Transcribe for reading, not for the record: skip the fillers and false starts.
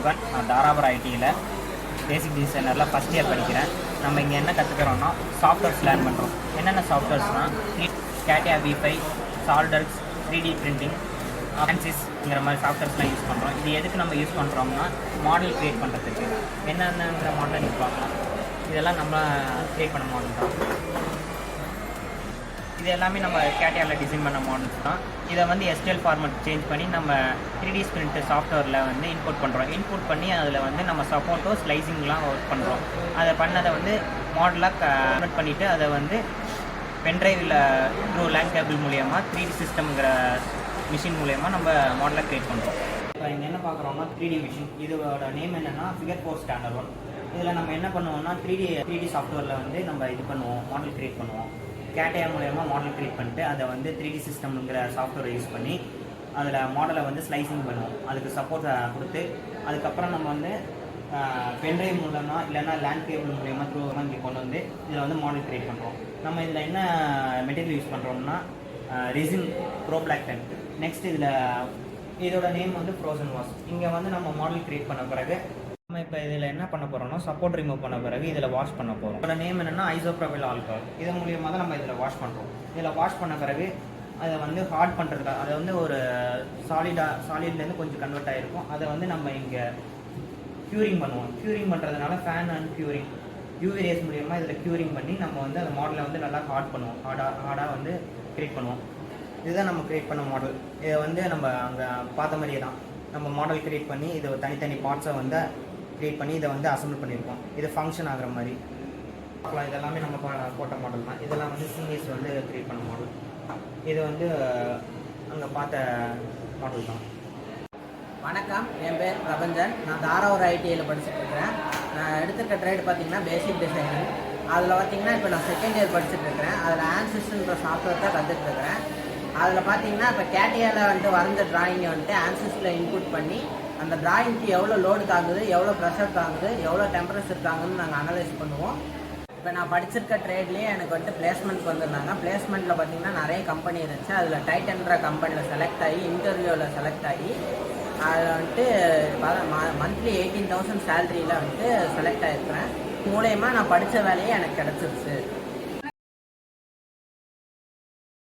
சிவன். நான் தாராபுரம் ஐடியில் பேசிக் டிசைனரில் first year படிக்கிறேன். நம்ம இங்கே என்ன கற்றுக்கிறோன்னா சாஃப்ட்வேர்ஸ் லேர்ன் பண்ணுறோம். என்னென்ன சாஃப்ட்வேர்ஸ்னால் கேட்டியா V5, சால்டர்ஸ், 3D பிரிண்டிங், ஆன்சிஸ்ங்கிற மாதிரி சாஃப்ட்வேர்ஸ்லாம் யூஸ் பண்ணுறோம். இது எதுக்கு நம்ம யூஸ் பண்ணுறோம்னா மாடல் க்ரியேட் பண்ணுறதுக்கு. என்னென்னங்கிற மாடல் நீங்கள் பார்க்கலாம். இதெல்லாம் நம்ம க்ரியேட் பண்ண மாடல் தான். இது எல்லாமே நம்ம கேட்டியாவில் டிசைன் பண்ண மாடல்ஸ் தான். இதை வந்து STL ஃபார்மேட் சேஞ்ச் பண்ணி நம்ம 3D ஸ்பிரிண்ட் சாஃப்ட்வேரில் வந்து இன்புட் பண்ணுறோம். இன்புட் பண்ணி அதில் வந்து நம்ம சப்போர்ட்டோ ஸ்லைசிங்லாம் ஒர்க் பண்ணுறோம். அதை பண்ணதை வந்து மாடலாக கன்வெர்ட் பண்ணிவிட்டு அதை வந்து பென்ட்ரைவில் த்ரூ லேண்ட் கேபிள் மூலயமா 3D சிஸ்டம்ங்கிற மிஷின் மூலயமா நம்ம மாடலாக க்ரியேட் பண்ணுறோம். இப்போ இங்கே என்ன பார்க்குறோம்னா 3D மிஷின். இதோட நேம் என்னென்னா Figure 4 Standard 1. இதில் நம்ம என்ன பண்ணுவோம்னா 3D சாஃப்ட்வேரில் வந்து நம்ம இது பண்ணுவோம், மாடல் க்ரியேட் பண்ணுவோம். கேட்டியா மூலயமா மாடல் க்ரியேட் பண்ணிட்டு அதை வந்து 3D சிஸ்டம்ங்கிற சாஃப்ட்வேரை யூஸ் பண்ணி அதில் மாடலை வந்து ஸ்லைசிங் பண்ணுவோம். அதுக்கு சப்போர்ட் கொடுத்து அதுக்கப்புறம் நம்ம வந்து பென்ட்ரைவ் மூலமாக இல்லைன்னா லேண்ட் கேபிள் மூலயமா த்ரூ இங்கே கொண்டு வந்து இதில் வந்து மாடல் க்ரியேட் பண்ணுறோம். நம்ம இதில் என்ன மெட்டீரியல் யூஸ் பண்ணுறோம்னா resin pro block ten. Next இதோட நேம் வந்து ஃப்ரோசன் வாஷ். இங்கே வந்து நம்ம மாடல் க்ரியேட் பண்ண பிறகு நம்ம இப்போ இதில் என்ன பண்ண போகிறோம்னா சப்போர்ட் ரிமூவ் பண்ண பிறகு இதில் வாஷ் பண்ண போகிறோம். இதோட நேம் என்னென்னா ஐசோப்ரோபைல் ஆல்கஹால். இதன் மூலியமாக தான் நம்ம இதில் வாஷ் பண்ணுறோம். இதில் வாஷ் பண்ண பிறகு அதை வந்து ஹார்ட் பண்ணுறதுக்காக அதை வந்து ஒரு சாலிட்லேருந்து கொஞ்சம் கன்வெர்ட் ஆகிருக்கும். அதை வந்து நம்ம இங்கே க்யூரிங் பண்ணுவோம். க்யூரிங் பண்ணுறதுனால fan and curing UV race மூலியமாக இதில் க்யூரிங் பண்ணி நம்ம வந்து அந்த மாடலை வந்து நல்லா ஹார்ட் பண்ணுவோம். ஹார்டாக வந்து க்ரியேட் பண்ணுவோம். இதுதான் நம்ம க்ரியேட் பண்ண மாடல். இதை வந்து நம்ம அங்கே பார்த்த மாதிரியே தான் நம்ம மாடல் க்ரியேட் பண்ணி இதை தனித்தனி பார்ட்ஸை வந்து க்ரியேட் பண்ணி இதை வந்து அசம்பிள் பண்ணியிருக்கோம். இது ஃபங்க்ஷன் ஆகிற மாதிரி பார்க்கலாம். இதெல்லாமே நம்ம போட்ட மாடல் தான். இதெல்லாம் வந்து சீனியர்ஸ் வந்து க்ரியேட் பண்ண மாடல். இது வந்து அங்கே பார்த்த மாடல் தான். வணக்கம், என் பேர் பிரபஞ்சன். நான் தாராபுரம் ஐடியில் படிச்சுட்டு இருக்கிறேன். நான் எடுத்துருக்க ட்ரேட் பார்த்திங்கன்னா பேசிக் டிசைனிங். அதில் பார்த்திங்கன்னா இப்போ நான் செகண்ட் இயர் படிச்சுட்டு இருக்கிறேன். அதில் ஆன்சிஸ்ன்ற சாஃப்ட்வேர் தான் கற்றுட்டு இருக்கிறேன். அதில் பார்த்திங்கன்னா இப்போ கேட்டியாவில் வந்துட்டு வரைஞ்ச ட்ராயிங்கை வந்துட்டு ஆன்சிஸில் இன்புட் பண்ணி அந்த ட்ராயிங்க்கு எவ்வளோ லோடு தாங்குது, எவ்வளோ ப்ரெஷர் தாங்குது, எவ்வளோ டெம்பரேச்சர் தாங்குதுன்னு நாங்கள் அனலைஸ் பண்ணுவோம். இப்போ நான் படிச்சிருக்க ட்ரேட்லேயே எனக்கு வந்துட்டு பிளேஸ்மெண்ட் வந்திருந்தாங்க. பிளேஸ்மெண்ட்டில் பார்த்திங்கன்னா நிறைய கம்பெனி இருந்துச்சு. அதில் டைட்டன்ற கம்பெனியில் செலக்ட் ஆகி இன்டர்வியூவில் செலக்ட் ஆகி அதில் வந்துட்டு மந்த்லி 18,000 சேலரியில் வந்துட்டு செலக்ட் ஆகிருக்கிறேன். மூலயமா நான் படித்த வேலையே எனக்கு கிடச்சிருச்சு.